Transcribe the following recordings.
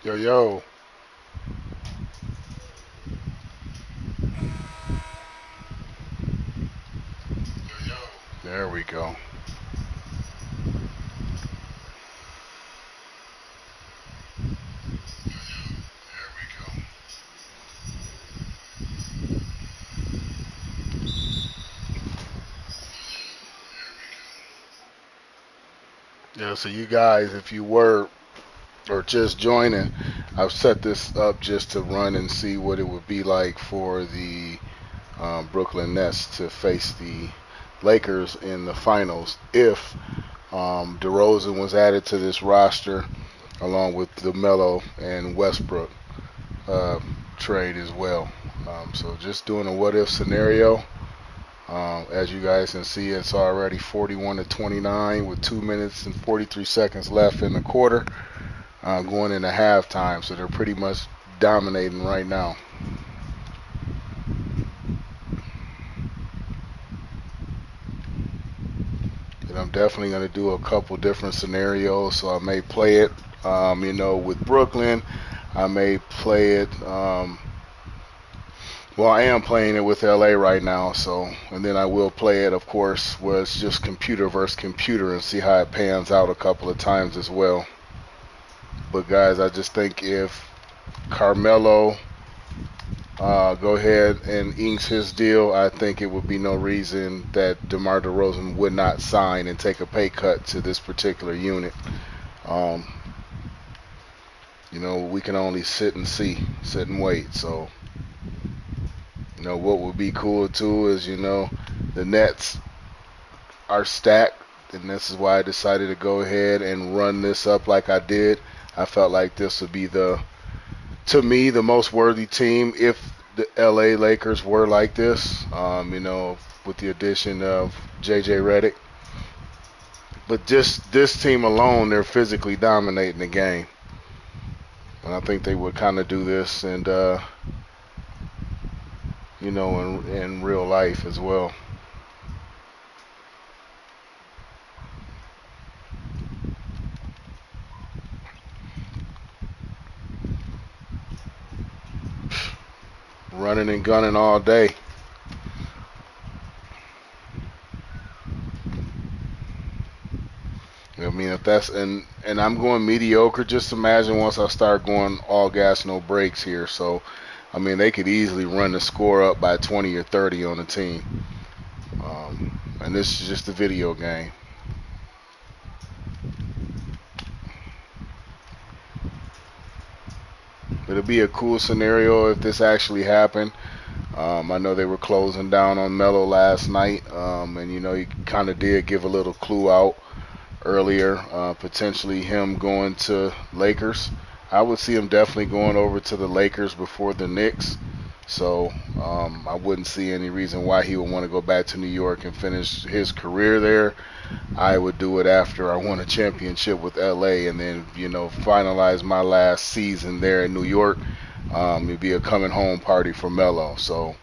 Yo, yo. There we go. Yeah, so you guys, if you were or just joining, I've set this up just to run and see what it would be like for the Brooklyn Nets to face the Lakers in the finals if DeRozan was added to this roster along with the Melo and Westbrook uh, trade as well. So just doing a what if scenario. As you guys can see, it's already 41 to 29 with 2 minutes and 43 seconds left in the quarter, going into halftime. So they're pretty much dominating right now. And I'm definitely going to do a couple different scenarios. So I may play it, with Brooklyn. I may play it. Well, I am playing it with LA right now, so and then I will play it, of course, where it's just computer versus computer and see how it pans out a couple of times as well. But guys, I just think if Carmelo go ahead and inks his deal, I think it would be no reason that DeMar DeRozan would not sign and take a pay cut to this particular unit. Um, we can only sit and see, sit and wait. So, what would be cool too is, the Nets are stacked, and this is why I decided to go ahead and run this up like I did. I felt like this would be to me, the most worthy team if the LA Lakers were like this, with the addition of JJ Redick. But just this team alone, they're physically dominating the game. And I think they would kind of do this and, in real life as well. Running and gunning all day. I mean, if that's and I'm going mediocre. Just imagine once I start going all gas, no brakes here. So, I mean, they could easily run the score up by 20 or 30 on the team. And this is just a video game. It'll be a cool scenario if this actually happened. I know they were closing down on Melo last night, and he kind of did give a little clue out earlier, potentially him going to Lakers. I would see him definitely going over to the Lakers before the Knicks. So I wouldn't see any reason why he would want to go back to New York and finish his career there. I would do it after I won a championship with LA and then, finalize my last season there in New York. It'd be a coming home party for Melo. So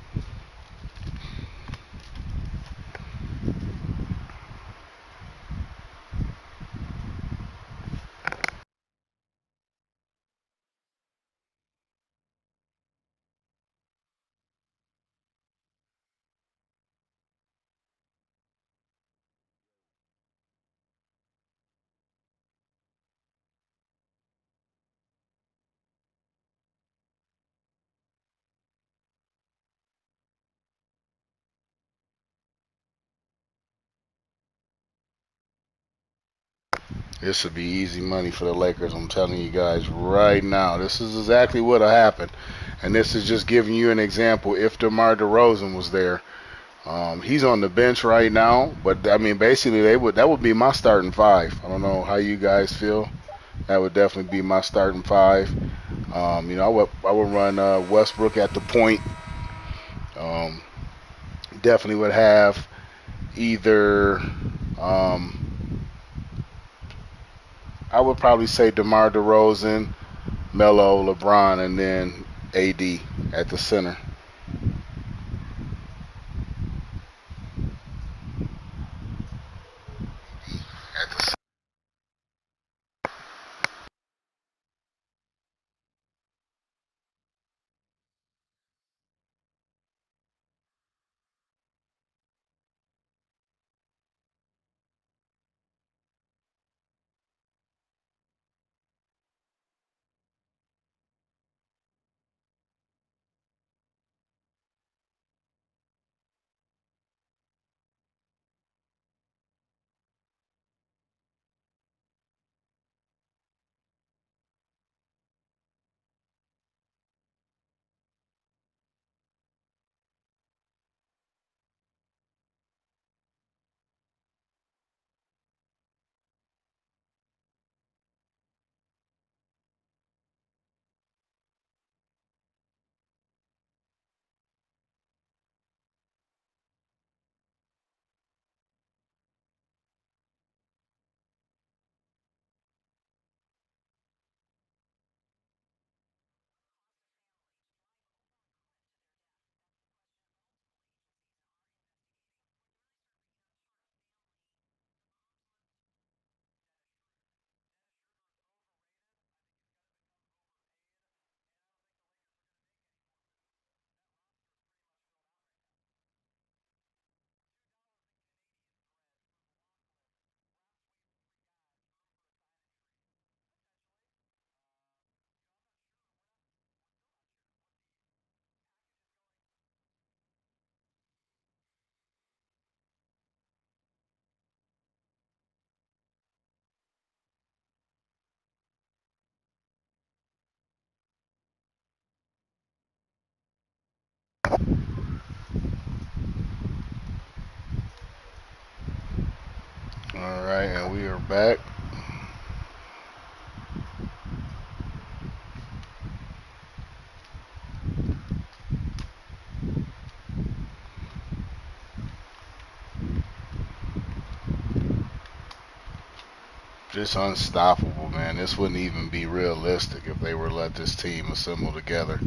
this would be easy money for the Lakers. I'm telling you guys right now. This is exactly what happened. And this is just giving you an example. If DeMar DeRozan was there, he's on the bench right now. But I mean, basically, that would be my starting five. I don't know how you guys feel. That would definitely be my starting five. I would run Westbrook at the point. Um, definitely would have either. I would probably say DeMar DeRozan, Melo, LeBron, and then AD at the center. All right, and we are back. Just unstoppable, man. This wouldn't even be realistic if they were to let this team assemble together.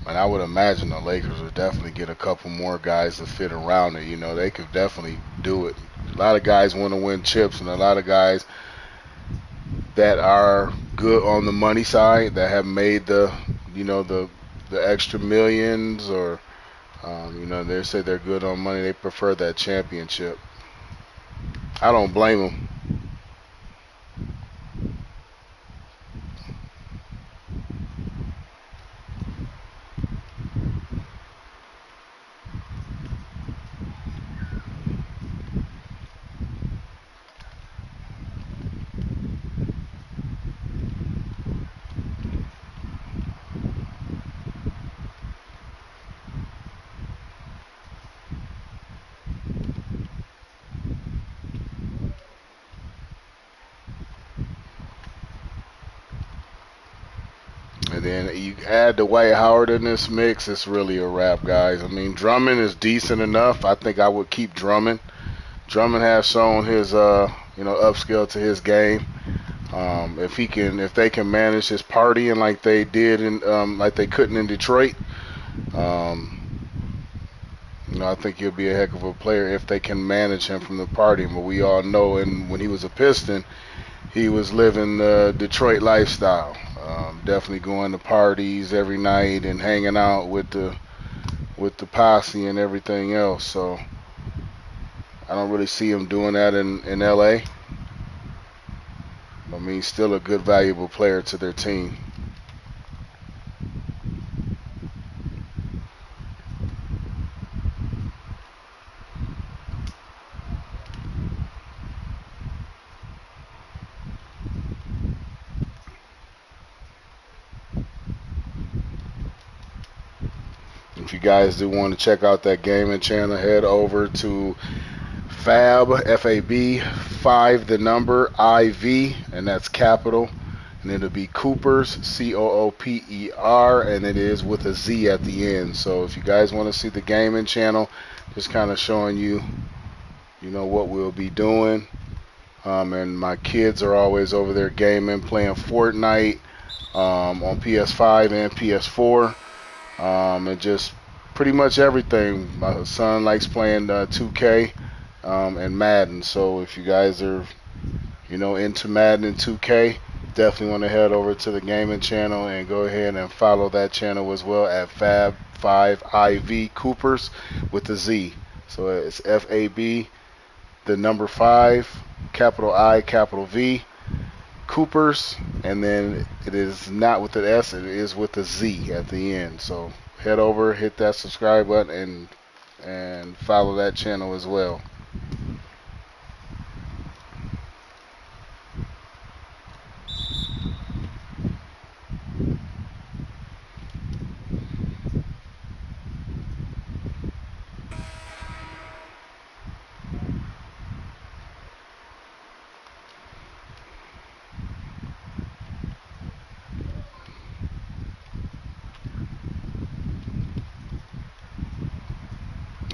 And I would imagine the Lakers would definitely get a couple more guys to fit around it. You know, they could definitely do it. A lot of guys want to win chips, and a lot of guys that are good on the money side that have made the extra millions, or they say they're good on money. They prefer that championship. I don't blame them. And then you add Dwight Howard in this mix, it's really a wrap, guys. I mean, Drummond is decent enough. I think I would keep Drummond. Drummond has shown his upscale to his game. If they can manage his partying like they did like they couldn't in Detroit, um, I think he'll be a heck of a player if they can manage him from the partying. But we all know, and when he was a Piston, he was living the Detroit lifestyle. Definitely going to parties every night and hanging out with the posse and everything else. So I don't really see him doing that in LA. I mean, he's still a good, valuable player to their team. If you guys do want to check out that gaming channel, head over to Fab, F-A-B, 5 the number, I-V, and that's capital. And it'll be Cooper's, C-O-O-P-E-R, and it is with a Z at the end. So if you guys want to see the gaming channel, just kind of showing you, what we'll be doing. And my kids are always over there gaming, playing Fortnite on PS5 and PS4. And just pretty much everything. My son likes playing 2K and Madden. So if you guys are, into Madden and 2K, definitely want to head over to the gaming channel and go ahead and follow that channel as well at Fab5IV Coopers with the Z. So it's F-A-B, the number 5, capital I, capital V, Coopers, and then it is not with the S, it is with the Z at the end. So head over, hit that subscribe button, and follow that channel as well.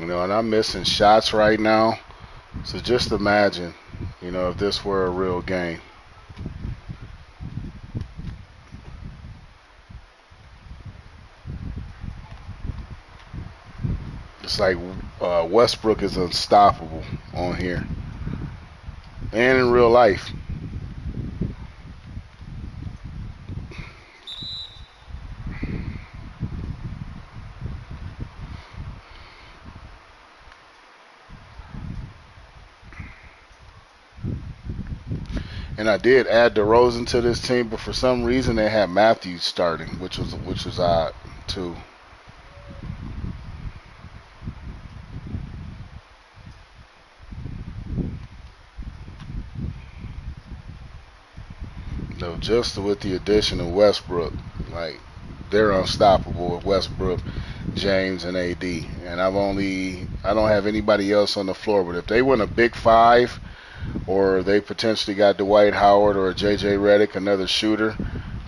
And I'm missing shots right now. So just imagine, if this were a real game. It's like Westbrook is unstoppable on here and in real life. And I did add DeRozan to this team, but for some reason they had Matthews starting, which was odd too. No, just with the addition of Westbrook, like they're unstoppable with Westbrook. James and AD. And I don't have anybody else on the floor. But if they win a big five, or they potentially got Dwight Howard or JJ Redick, another shooter,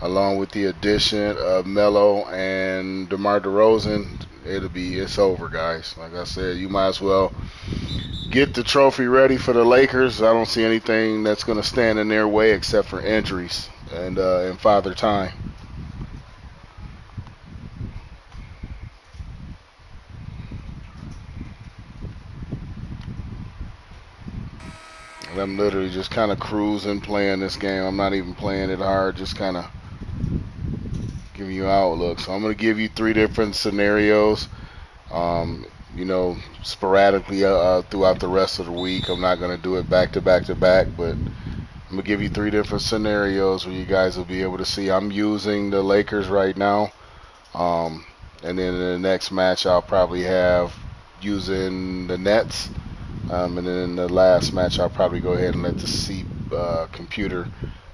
along with the addition of Melo and DeMar DeRozan, it's over, guys. Like I said, you might as well get the trophy ready for the Lakers. I don't see anything that's going to stand in their way except for injuries and Father Time. And I'm literally just kind of cruising playing this game. I'm not even playing it hard, just kind of giving you outlook. So I'm going to give you three different scenarios. Sporadically throughout the rest of the week. I'm not going to do it back to back to back, but I'm going to give you three different scenarios where you guys will be able to see. I'm using the Lakers right now. And then in the next match, I'll probably have using the Nets. And then in the last match, I'll probably go ahead and let the computer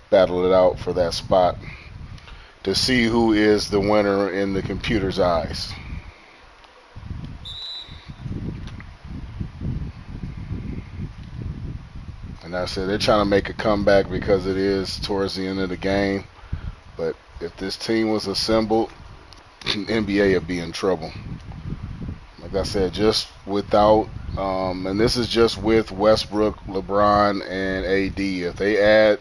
battle it out for that spot to see who is the winner in the computer's eyes. And I said they're trying to make a comeback because it is towards the end of the game. But if this team was assembled, NBA would be in trouble. Like I said, just without, and this is just with Westbrook, LeBron, and AD. If they add,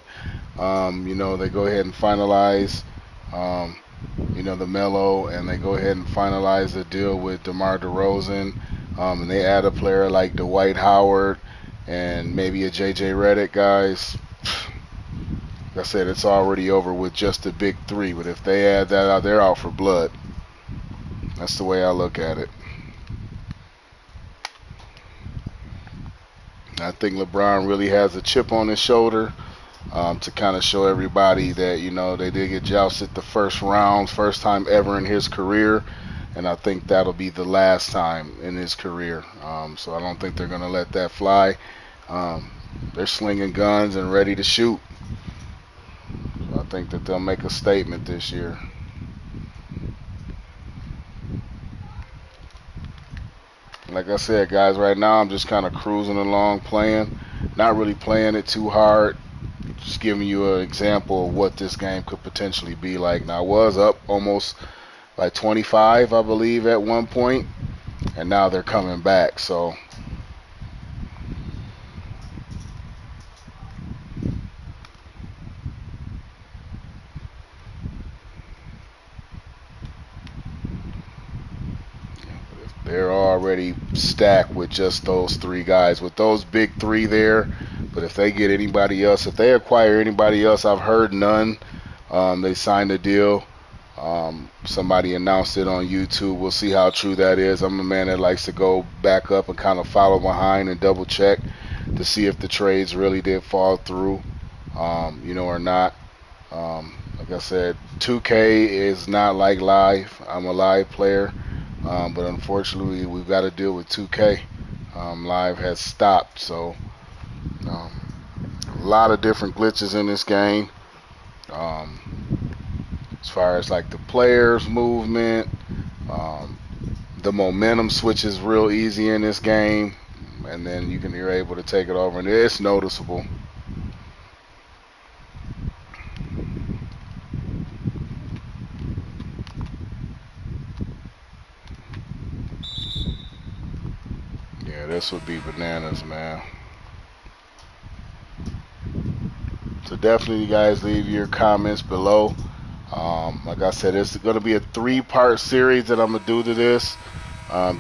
they go ahead and finalize, the Melo, and they go ahead and finalize the deal with DeMar DeRozan, and they add a player like Dwight Howard and maybe a JJ Redick, guys. Like I said, it's already over with just the big three. But if they add that out, they're out for blood. That's the way I look at it. I think LeBron really has a chip on his shoulder to kind of show everybody that, they did get jousted the first round, first time ever in his career. And I think that'll be the last time in his career. So I don't think they're going to let that fly. They're slinging guns and ready to shoot. So I think that they'll make a statement this year. Like I said, guys, right now I'm just kind of cruising along playing. Not really playing it too hard. Just giving you an example of what this game could potentially be like. Now, I was up almost like 25, I believe, at one point. And now they're coming back. So they're already stacked with just those three guys, with those big three there. But if they get anybody else, if they acquire anybody else, I've heard none. They signed a deal. Somebody announced it on YouTube. We'll see how true that is. I'm a man that likes to go back up and kind of follow behind and double check to see if the trades really did fall through, or not. Like I said, 2K is not like live. I'm a live player. But unfortunately, we've got to deal with 2K. Live has stopped, so a lot of different glitches in this game. As far as like the players' movement, the momentum switches real easy in this game, and then you're able to take it over, and it's noticeable. Yeah, this would be bananas, man. So definitely, you guys leave your comments below. Like I said, it's going to be a 3-part series that I'm going to do to this.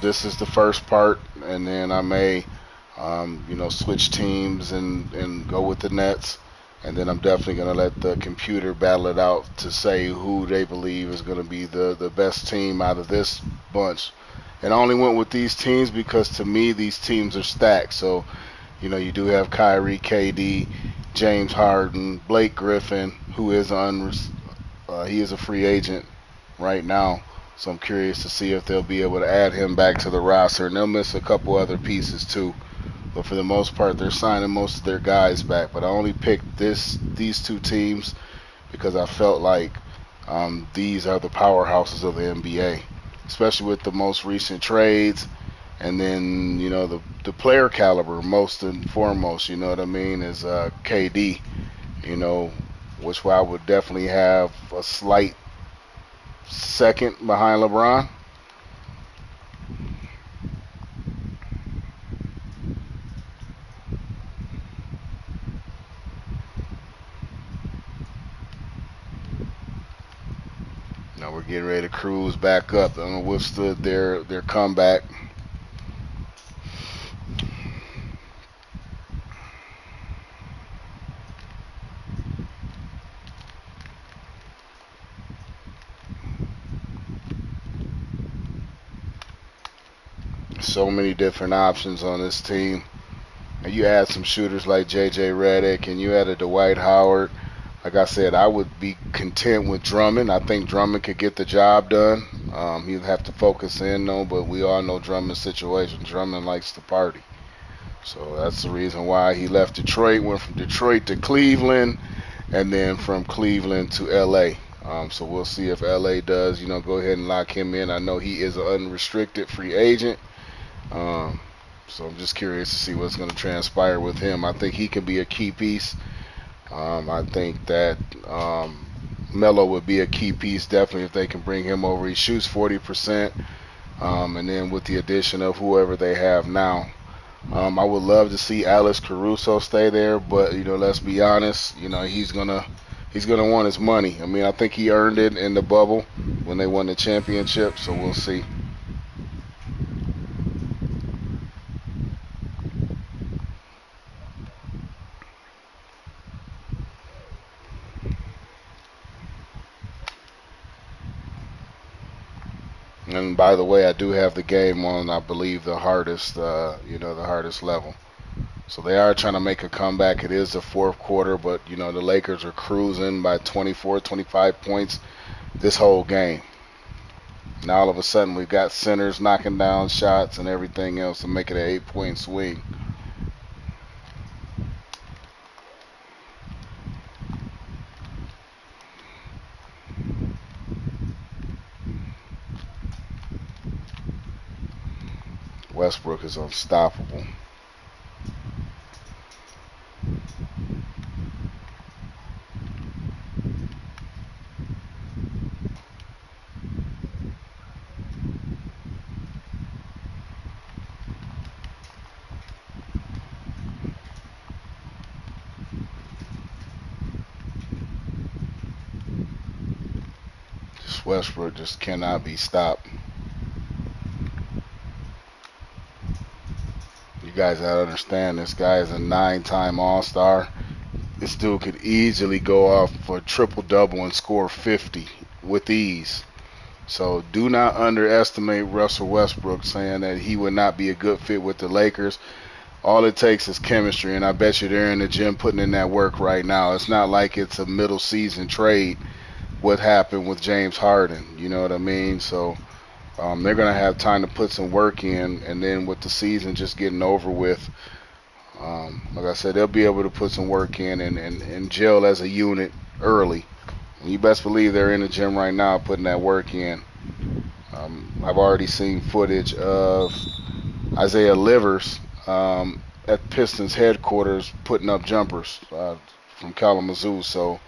This is the first part, and then I may, switch teams and go with the Nets. And then I'm definitely going to let the computer battle it out to say who they believe is going to be the best team out of this bunch. And I only went with these teams because, to me, these teams are stacked. So, you do have Kyrie, KD, James Harden, Blake Griffin, who is he is a free agent right now. So I'm curious to see if they'll be able to add him back to the roster. And they'll miss a couple other pieces too. But for the most part, they're signing most of their guys back. But I only picked these two teams because I felt like these are the powerhouses of the NBA. especially with the most recent trades. And then the player caliber, most and foremost, you know what I mean, is KD. You know, which I would definitely have a slight second behind LeBron. Now we're getting ready to cruise back up and withstood their comeback. So many different options on this team. And you add some shooters like J.J. Redick, and you add a Dwight Howard. Like I said, I would be content with Drummond. I think Drummond could get the job done. He'd have to focus in, though, but we all know Drummond's situation. Drummond likes to party. So that's the reason why he left Detroit, went from Detroit to Cleveland, and then from Cleveland to L.A. So we'll see if L.A. does, go ahead and lock him in. I know he is an unrestricted free agent. Um, so I'm just curious to see what's going to transpire with him. I think he can be a key piece. I think that Melo would be a key piece definitely if they can bring him over. He shoots 40%, and then with the addition of whoever they have now, I would love to see Alex Caruso stay there, but let's be honest, he's gonna want his money. I mean, I think he earned it in the bubble when they won the championship, so we'll see. And by the way, I do have the game on, I believe, the hardest level. So they are trying to make a comeback. It is the fourth quarter, but the Lakers are cruising by 24, 25 points this whole game. Now all of a sudden we've got centers knocking down shots and everything else to make it an 8-point swing. Westbrook is unstoppable. Westbrook just cannot be stopped. You guys gotta understand, this guy is a 9-time All-Star. This dude could easily go off for a triple-double and score 50 with ease. So do not underestimate Russell Westbrook saying that he would not be a good fit with the Lakers. All it takes is chemistry, and I bet you they're in the gym putting in that work right now. It's not like it's a middle season trade, what happened with James Harden. You know what I mean? So they're going to have time to put some work in, and then with the season just getting over with, like I said, they'll be able to put some work in and gel as a unit early. And you best believe they're in the gym right now putting that work in. I've already seen footage of Isaiah Livers at Pistons headquarters putting up jumpers from Kalamazoo. So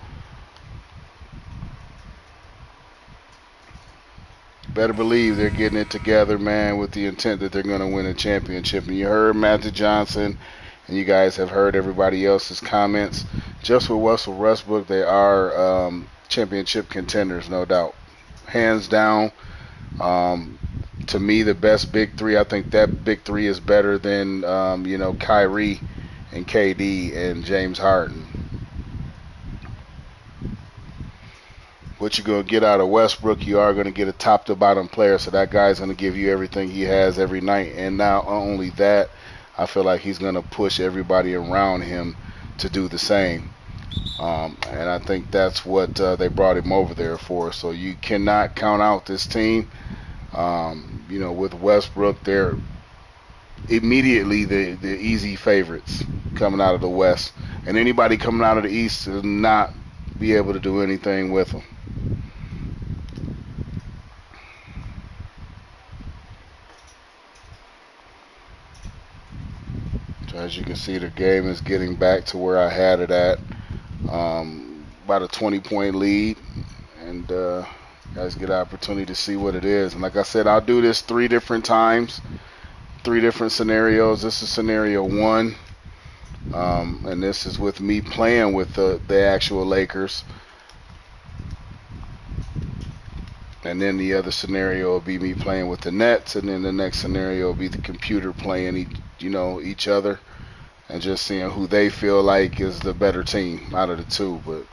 better believe they're getting it together, man, with the intent that they're going to win a championship. And you heard Magic Johnson, and you guys have heard everybody else's comments. Just with Russell Westbrook, they are championship contenders, no doubt. Hands down, to me, the best big three. I think that big three is better than, Kyrie and KD and James Harden. What you're going to get out of Westbrook, you are going to get a top-to-bottom player, so that guy's going to give you everything he has every night. And not only that, I feel like he's going to push everybody around him to do the same. And I think that's what they brought him over there for. So you cannot count out this team. With Westbrook, they're immediately the easy favorites coming out of the West. And anybody coming out of the East will not be able to do anything with them. So as you can see, the game is getting back to where I had it at. About a 20-point lead, and guys get an opportunity to see what it is. And like I said, I'll do this 3 different times, 3 different scenarios. This is scenario one, and this is with me playing with the actual Lakers. And then the other scenario will be me playing with the Nets, and then the next scenario will be the computer playing each other, and just seeing who they feel like is the better team out of the two. But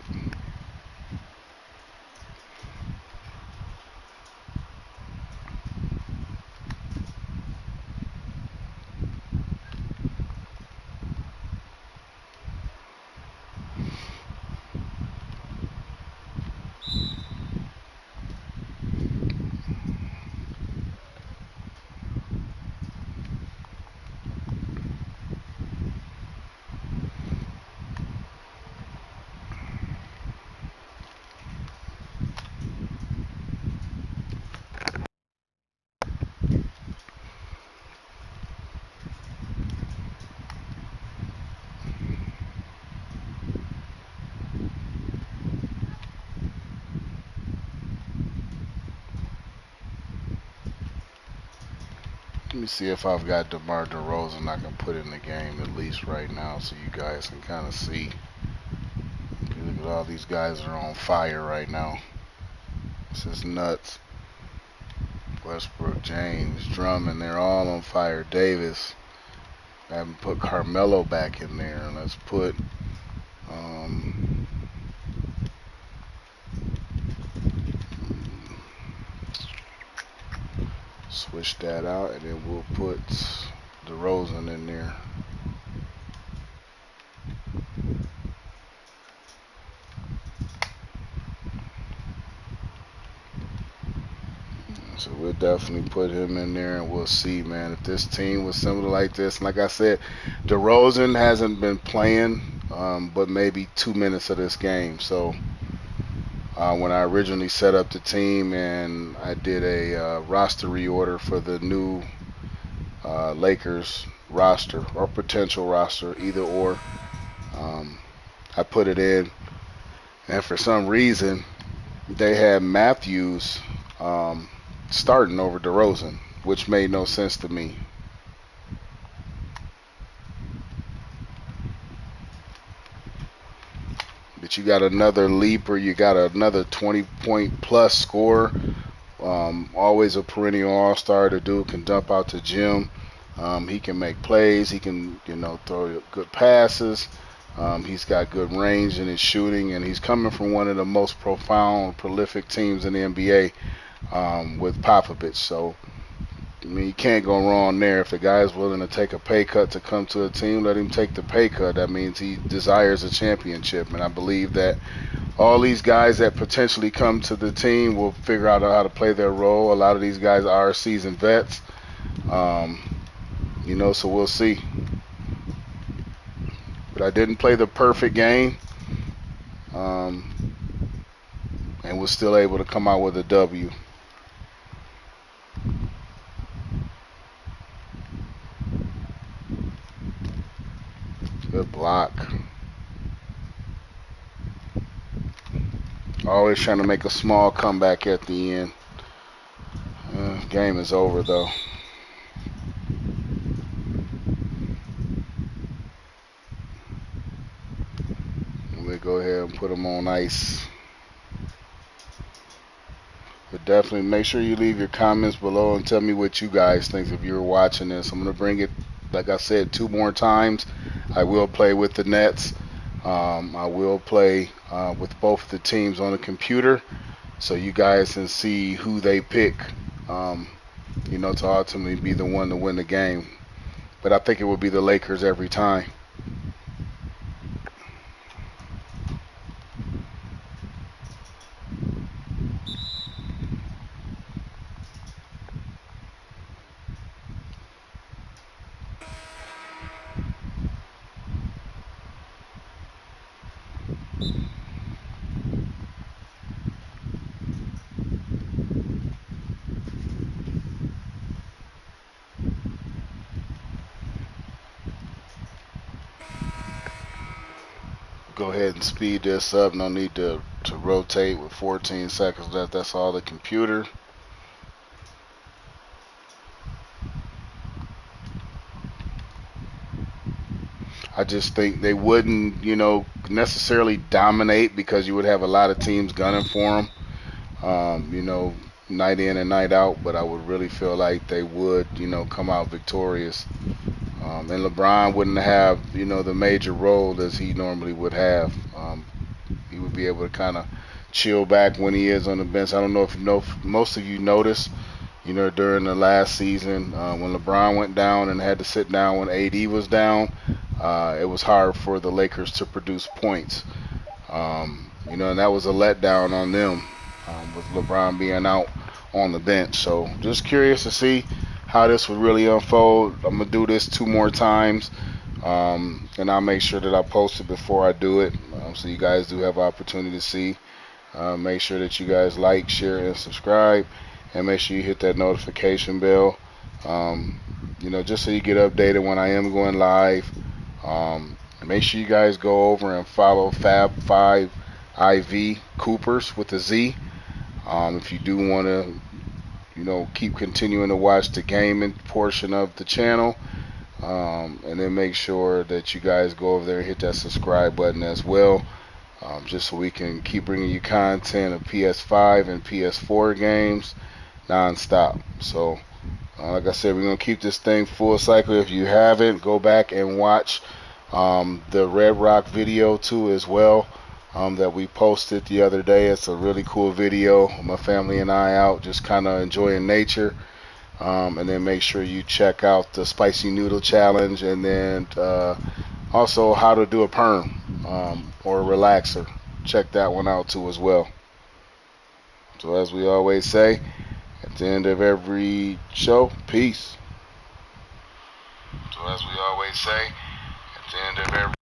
let me see if I've got DeMar DeRozan I can put in the game at least right now, so you guys can kind of see. Look at all these guys are on fire right now. This is nuts. Westbrook, James, Drummond, they're all on fire. Davis. I haven't put Carmelo back in there. Let's put um, switch that out, and then we'll put DeRozan in there. So we'll definitely put him in there, and we'll see, man. If this team was similar like this, and like I said, DeRozan hasn't been playing, but maybe 2 minutes of this game. So when I originally set up the team and I did a roster reorder for the new Lakers roster or potential roster, either or, I put it in, and for some reason they had Matthews starting over DeRozan, which made no sense to me. But you got another leaper, you got another 20-point plus scorer, always a perennial all-star. The dude can dump out the gym. He can make plays. He can, throw good passes. He's got good range in his shooting, and he's coming from one of the most profound, prolific teams in the NBA with Popovich. So, I mean, you can't go wrong there. If the guy's willing to take a pay cut to come to a team, let him take the pay cut. That means he desires a championship, and I believe that all these guys that potentially come to the team will figure out how to play their role. A lot of these guys are seasoned vets, so we'll see. But I didn't play the perfect game, um, and was still able to come out with a W. Good block. Always trying to make a small comeback at the end. Game is over, though. We'll go ahead and put them on ice. But definitely make sure you leave your comments below and tell me what you guys think if you're watching this. I'm going to bring it, like I said, 2 more times. I will play with the Nets. I will play with both of the teams on the computer, so you guys can see who they pick, to ultimately be the one to win the game. But I think it will be the Lakers every time. go ahead and speed this up. No need to rotate with 14 seconds left. That's all the computer. I just think they wouldn't, necessarily dominate because you would have a lot of teams gunning for them, night in and night out. But I would really feel like they would, come out victorious. And LeBron wouldn't have, the major role as he normally would have. He would be able to kind of chill back when he is on the bench. I don't know if most of you noticed, during the last season when LeBron went down and had to sit down when AD was down, it was hard for the Lakers to produce points. And that was a letdown on them with LeBron being out on the bench. So just curious to see how this would really unfold. I'm going to do this 2 more times. And I'll make sure that I post it before I do it, so you guys do have opportunity to see. Make sure that you guys like, share, and subscribe, and make sure you hit that notification bell, just so you get updated when I am going live. Make sure you guys go over and follow Fab5 IV Coopers with a Z. If you do want to, keep continuing to watch the gaming portion of the channel. And then make sure that you guys go over there and hit that subscribe button as well, just so we can keep bringing you content of PS5 and PS4 games non-stop. So like I said, we're going to keep this thing full cycle. If you haven't, go back and watch the Red Rock video too as well, that we posted the other day. It's a really cool video. My family and I out just kind of enjoying nature. And then make sure you check out the spicy noodle challenge, and then also how to do a perm or a relaxer. Check that one out too as well. So as we always say at the end of every show, peace. So as we always say at the end of every